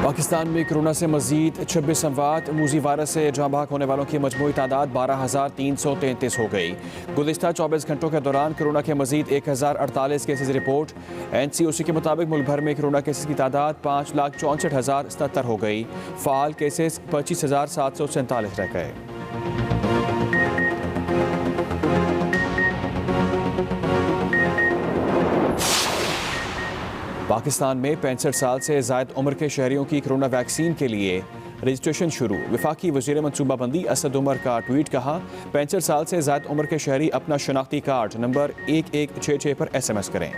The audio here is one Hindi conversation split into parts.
पाकिस्तान में कोरोना से मजीद 26 अमवात। मूजी वायरस से जहाँ बहक होने वालों की मजमूई तादाद 12,333 हो गई। गुज़िश्ता 24 घंटों के दौरान कोरोना के मजीद 1048 केसेज रिपोर्ट। NCOC के मुताबिक मुल्क भर में कोरोना केसेज की तादाद 5,64,077 हो गई। फ़ाल केसेज 25,747 रह गए। पाकिस्तान में 65 साल से ज़ायद उम्र के शहरियों की कोरोना वैक्सीन के लिए रजिस्ट्रेशन शुरू। वफाकी वज़ीर मनसूबाबंदी असद उमर का ट्वीट। कहा, 65 साल से ज़ायद उम्र के शहरी अपना शनाख्ती कार्ड नंबर 1166 पर SMS करें।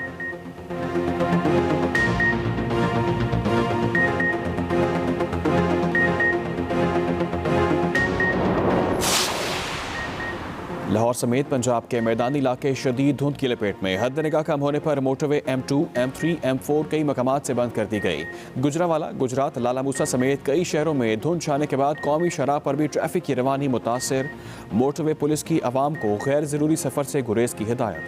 लाहौर समेत पंजाब के मैदानी इलाके शदीद धुंध की लपेट में। हद निगाह कम होने पर मोटरवे M2, M3, M4 कई मकामात से बंद कर दी गई। गुजरावाला, गुजरात, लाला मूसा समेत कई शहरों में धुंध छाने के बाद कौमी शराह पर भी ट्रैफिक की रवानी मुतासर। मोटरवे पुलिस की आवाम को गैर ज़रूरी सफ़र से गुरेज की हिदायत।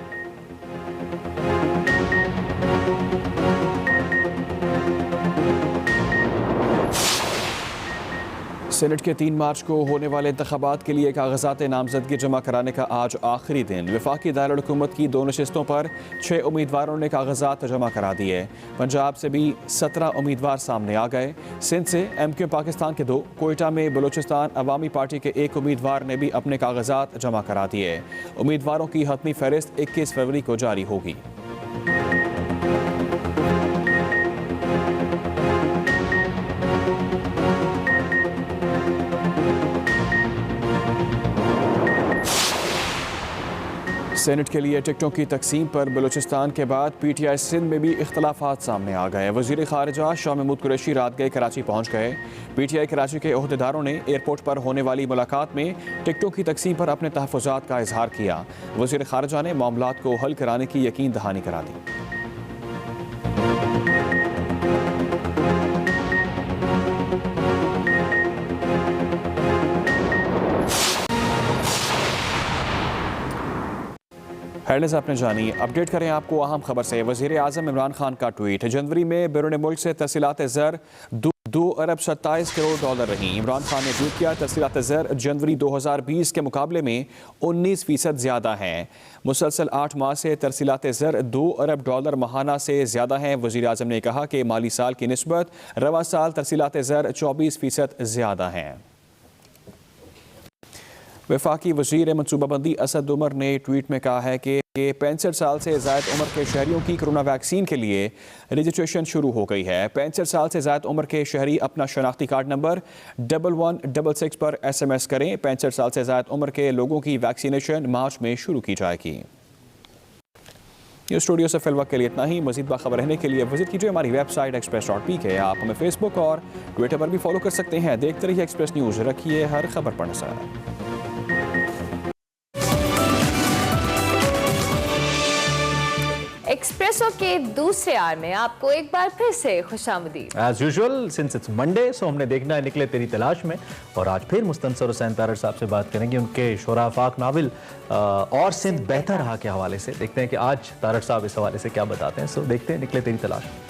सेनेट के 3 मार्च को होने वाले इंतखाबात के लिए कागजात नामजदगी जमा कराने का आज आखिरी दिन। वफाकी दारुल हुकूमत की 2 नशिस्तों पर 6 उम्मीदवारों ने कागजात जमा करा दिए। पंजाब से भी 17 उम्मीदवार सामने आ गए। सिंध से MQ पाकिस्तान के 2, कोयटा में बलूचिस्तान अवामी पार्टी के 1 उम्मीदवार ने भी अपने कागजात जमा करा दिए। उम्मीदवारों की हतमी फहरिस्त 21 फरवरी को जारी होगी। सेनेट के लिए टिकटों की तकसीम पर बलूचिस्तान के बाद PTI सिंध में भी इख्तलाफात सामने आ गए। वज़ीर ख़ारिजा शाह महमूद कुरैशी रात गए कराची पहुँच गए। PTI कराची के ओहदेदारों ने एयरपोर्ट पर होने वाली मुलाकात में टिकटों की तकसीम पर अपने तहफ़्फ़ुज़ात का इजहार किया। वज़ीर ख़ारिजा ने मामलात को हल कराने की यकीन दहानी करा दी। हेडलाइंस आपने जानी। अपडेट करें आपको अहम खबर से। वज़ीर आज़म इमरान खान का ट्वीट। जनवरी में बैरून मुल्क से तरसीलात ज़र 2 अरब 27 करोड़ डॉलर रही। इमरान खान ने ट्वीट किया, तरसीलात ज़र जनवरी 2020 के मुकाबले में 19% ज़्यादा हैं। मुसलसल 8 माह से तरसीलात ज़र 2 अरब डॉलर माहाना से ज़्यादा हैं। वज़ीर आज़म ने कहा कि माली साल की निस्बत रवा साल तरसीलात ज़र 24% ज़्यादा हैं। वफाकी वज़ीर मनसूबाबंदी असद उमर ने ट्वीट में कहा है कि 65 साल से ज़ायद उम्र के शहरियों की कोरोना वैक्सीन के लिए रजिस्ट्रेशन शुरू हो गई है। 65 साल से ज़ायद उम्र के शहरी अपना शनाख्ती कार्ड नंबर 1166 पर SMS करें। 65 साल से ज़ायद उम्र के लोगों की वैक्सीनेशन मार्च में शुरू की जाएगी। न्यूज़ स्टूडियो से फिल वक्त के लिए इतना ही। मज़ीद बाखबर रहने के लिए विजिट कीजिए हमारी वेबसाइट express.pk। आप हमें फेसबुक और ट्विटर पर भी फॉलो कर सकते हैं। देखते रहिए एक्सप्रेस न्यूज़। रखिए हर खबर पर नज़र। एक्सप्रेसो के दूसरे आर में आपको एक बार फिर से खुशामदीद। As usual since it's Monday, so हमने देखना है निकले तेरी तलाश में, और आज फिर मुस्तनसर हुसैन तारड़ साहब से बात करेंगे उनके शोराफाक नावल और सिंध बेहतर रहा के हवाले से। देखते हैं कि आज तारड़ साहब इस हवाले से क्या बताते हैं। सो देखते हैं निकले तेरी तलाश में।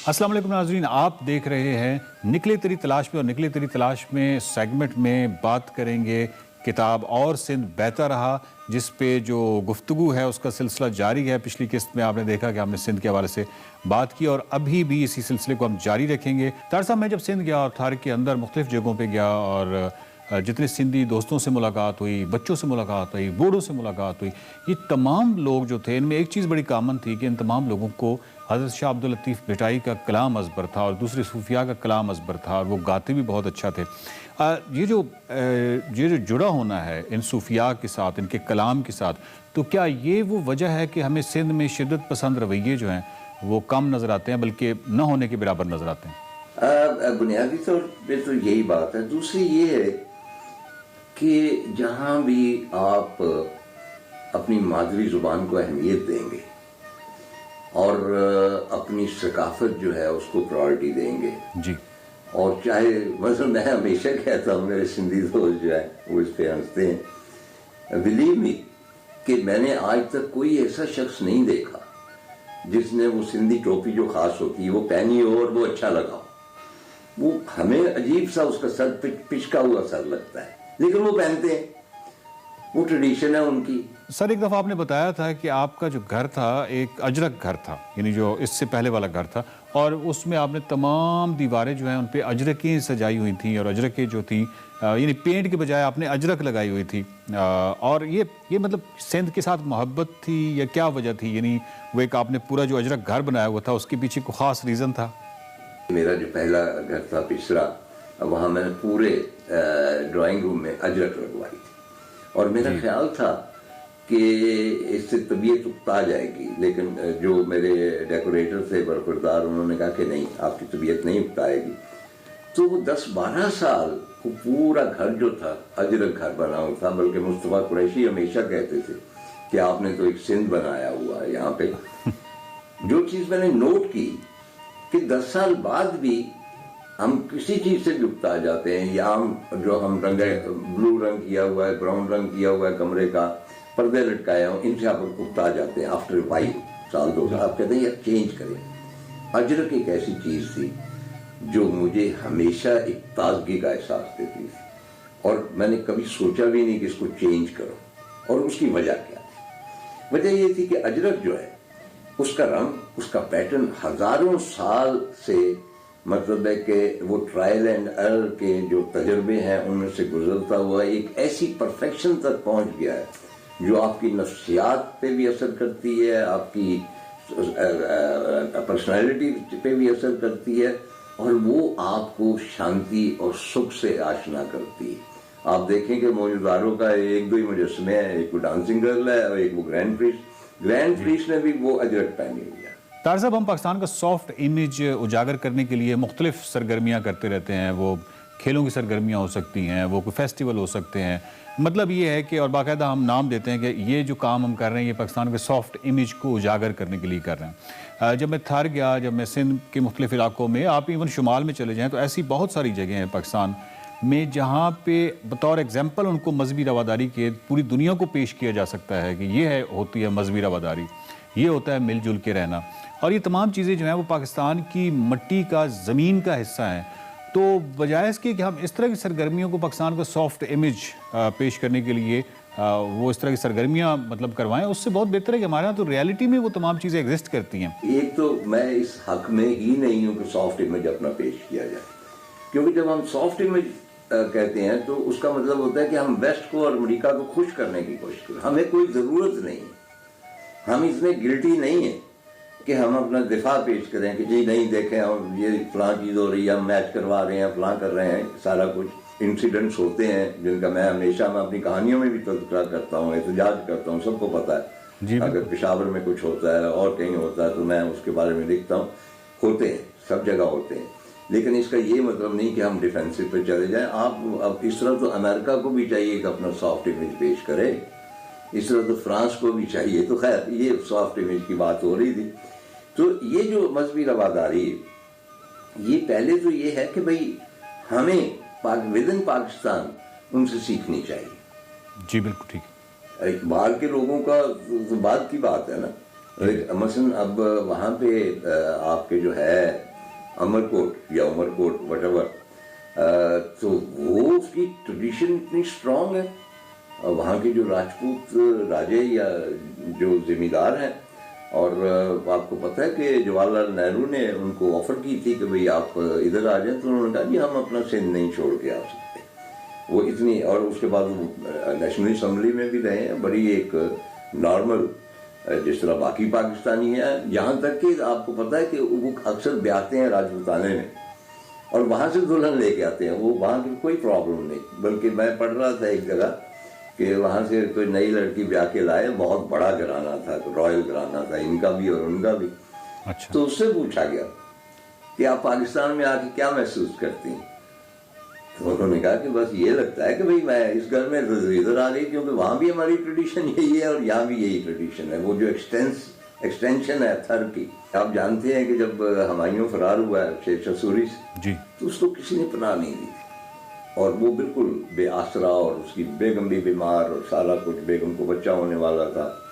अस्सलाम वालेकुम नाज़रीन, आप देख रहे हैं निकले तेरी तलाश में, और निकले तेरी तलाश में सेगमेंट में बात करेंगे किताब और सिंध बेहतर रहा, जिस पे जो गुफ्तगू है उसका सिलसिला जारी है। पिछली किस्त में आपने देखा कि हमने सिंध के हवाले से बात की, और अभी भी इसी सिलसिले को हम जारी रखेंगे। तारड़ साहब, मैं जब सिंध गया और थारिक के अंदर मुख्तलिफ जगहों पर गया, और जितने सिंधी दोस्तों से मुलाकात हुई, बच्चों से मुलाकात हुई, बूढ़ों से मुलाकात हुई, ये तमाम लोग जो थे, इनमें एक चीज़ बड़ी कॉमन थी कि इन तमाम लोगों को हज़रत शाह अब्दुल लतीफ़ भिटाई का कलाम अज़बर था और दूसरे सूफिया का कलाम अज़बर था, और वो गाते भी बहुत अच्छा थे। ये जो जुड़ा होना है इन सूफिया के साथ, इनके कलाम के साथ, तो क्या ये वो वजह है कि हमें सिंध में शिद्दत पसंद रवैये जो हैं वो कम नज़र आते हैं, बल्कि न होने के बराबर नज़र आते हैं? बुनियादी तौर पर तो यही बात है। दूसरी ये है कि जहाँ भी आप अपनी मादरी ज़ुबान को अहमियत देंगे और अपनी सकाफत जो है उसको प्रायोरिटी देंगे जी, और चाहे मतलब मैं हमेशा कहता हूँ, मेरे सिंधी दोस्त जो है वो इस पे हंसते हैं बिलीव मी कि मैंने आज तक कोई ऐसा शख्स नहीं देखा जिसने वो सिंधी टोपी जो खास होती है वो पहनी हो और वो अच्छा लगा हो। वो हमें अजीब सा उसका सर पिचका हुआ सर लगता है, लेकिन वो पहनते हैं, वो ट्रेडिशन है उनकी। सर एक दफ़ा आपने बताया था कि आपका जो घर था एक अजरक घर था, यानी जो इससे पहले वाला घर था, और उसमें आपने तमाम दीवारें जो हैं उन पे अजरकें सजाई हुई थी, और अजरकें जो थी यानी पेंट के बजाय आपने अजरक लगाई हुई थी। और ये मतलब सिंध के साथ मोहब्बत थी या क्या वजह थी? यानी वो एक आपने पूरा जो अजरक घर बनाया हुआ था उसके पीछे कोई ख़ास रीज़न था? मेरा जो पहला घर था पिछड़ा, वहाँ मैंने पूरे ड्राइंग रूम में अजरक लगवाई थी, और मेरा ख्याल था कि इससे तबीयत उकता जाएगी, लेकिन जो मेरे डेकोरेटर थे बरकरदार, उन्होंने कहा कि नहीं, आपकी तबीयत नहीं उकताएगी। तो वो 10-12 साल वो पूरा घर जो था अजरक घर बना हुआ था। बल्कि मुस्तफ़ा कुरैशी हमेशा कहते थे कि आपने तो एक सिंध बनाया हुआ है यहाँ पे। जो चीज़ मैंने नोट की कि 10 साल बाद भी हम किसी चीज़ से भी उकता जाते हैं, या हम रंग ब्लू रंग किया हुआ है, ब्राउन रंग किया हुआ है कमरे का, पर्दे लटकाए हों, इनसे आप उकता जाते हैं। आफ्टर 5 साल 2 साल आप कहते हैं यार चेंज करें। अजरक एक ऐसी चीज़ थी जो मुझे हमेशा एक ताजगी का एहसास देती थी, और मैंने कभी सोचा भी नहीं कि इसको चेंज करो। और उसकी वजह क्या थी? वजह ये थी कि अजरक जो है उसका रंग, उसका पैटर्न हजारों साल से, मतलब है कि वो ट्रायल एंड एरर के जो तजर्बे हैं उनमें से गुजरता हुआ एक ऐसी परफेक्शन तक पहुंच गया है जो आपकी नफ्सियात पे भी असर करती है, आपकी पर्सनालिटी पे भी असर करती है, और वो आपको शांति और सुख से आशना करती है। आप देखें कि मौजूदारों का 1-2 ही मुजस्समे हैं, एक वो डांसिंग गर्ल है और एक वो ग्रैंड प्रीस्ट ने भी वो अजरक पहनी हुई है। तार साहब, हम पाकिस्तान का सॉफ्ट इमेज उजागर करने के लिए मुख्तलिफ सरगर्मियाँ करते रहते हैं। वो खेलों की सरगर्मियाँ हो सकती हैं, वो कोई फेस्टिवल हो सकते हैं। मतलब ये है कि और बाकायदा हम नाम देते हैं कि ये जो काम हम कर रहे हैं ये पाकिस्तान के सॉफ्ट इमेज को उजागर करने के लिए कर रहे हैं। जब मैं थर गया, जब मैं सिंध के मुख्तलिफ इलाकों में, आप इवन शुमाल में चले जाएँ तो ऐसी बहुत सारी जगह हैं पाकिस्तान में जहाँ पे बतौर एग्जाम्पल उनको मजहबी रवादारी के पूरी दुनिया को पेश किया जा सकता है कि ये होती है मजहबी रवादारी, ये होता है मिलजुल के रहना। और ये तमाम चीज़ें जो हैं वो पाकिस्तान की मिट्टी का, ज़मीन का हिस्सा हैं। तो बजाय इसके कि हम इस तरह की सरगर्मियों को पाकिस्तान को सॉफ्ट इमेज पेश करने के लिए वो इस तरह की सरगर्मियाँ मतलब करवाएं, उससे बहुत बेहतर है कि हमारे यहाँ तो रियलिटी में वो तमाम चीज़ें एग्जिस्ट करती हैं। एक तो मैं इस हक में ही नहीं हूँ कि सॉफ्ट इमेज अपना पेश किया जाए, क्योंकि जब हम सॉफ्ट इमेज कहते हैं तो उसका मतलब होता है कि हम वेस्ट को और अमेरिका को खुश करने की कोशिश करें। हमें कोई ज़रूरत नहीं है, हम इतने गिल्टी नहीं है कि हम अपना दिफा पेश करें कि जी नहीं देखें हम ये फलां चीज़ हो रही है, हम मैच करवा रहे हैं, फलां कर रहे हैं। सारा कुछ इंसिडेंट्स होते हैं जिनका मैं हमेशा अपनी कहानियों में भी तज़किरा करता हूँ, एहतजाज करता हूँ, सबको पता है। अगर पेशावर में कुछ होता है और कहीं होता है तो मैं उसके बारे में लिखता हूँ। होते हैं, सब जगह होते हैं, लेकिन इसका ये मतलब नहीं कि हम डिफेंसिव पे चले जाएं। आप अब इस तरह तो अमेरिका को भी चाहिए कि अपना सॉफ्ट इमेज पेश करे, इस तरह तो फ्रांस को भी चाहिए। तो खैर ये सॉफ्ट इमेज की बात हो रही थी। तो ये जो मजहबी रवादारी, ये पहले तो ये है कि भाई हमें विद इन पाकिस्तान उनसे सीखनी चाहिए। जी बिल्कुल ठीक है। बाहर के लोगों का तो बाद की बात है ना। मसलन अब वहाँ पे आपके जो है अमरकोट या उमरकोट वटेवर, तो वो उसकी ट्रेडिशन इतनी स्ट्रांग है। वहाँ के जो राजपूत राजे या जो जिम्मेदार हैं, और आपको पता है कि जवाहरलाल नेहरू ने उनको ऑफर की थी कि भाई आप इधर आ जाएं, तो उन्होंने कहा जी हम अपना सिंध नहीं छोड़ के आ सकते। वो इतनी, और उसके बाद वो नेशनल असम्बली में भी रहे हैं, बड़ी एक नॉर्मल जिस तरह बाकी पाकिस्तानी हैं। यहाँ तक कि आपको पता है कि वो अक्सर ब्याहते हैं राजपूताने में और वहाँ से दुल्हन लेके आते हैं, वो वहाँ की कोई प्रॉब्लम नहीं। बल्कि मैं पढ़ रहा था एक जगह कि वहाँ से कोई नई लड़की ब्याह के लाए, बहुत बड़ा घराना था, रॉयल घराना था, इनका भी और उनका भी। अच्छा। तो उससे पूछा गया कि आप पाकिस्तान में आके क्या महसूस करती हैं, तो उन्होंने कहा कि बस ये लगता है कि भाई मैं इस घर में इधर आ गई, क्योंकि वहाँ भी हमारी ट्रेडिशन यही है और यहाँ भी यही ट्रेडिशन है। वो जो एक्सटेंशन है थर की, आप जानते हैं कि जब हुमायूं फरार हुआ है शेरशाह सूरी से, जी, तो उसको किसी ने पनाह नहीं दी थी। और वो बिल्कुल बेआसरा, और उसकी बेगम भी बीमार और सारा कुछ, बेगम को बच्चा होने वाला था।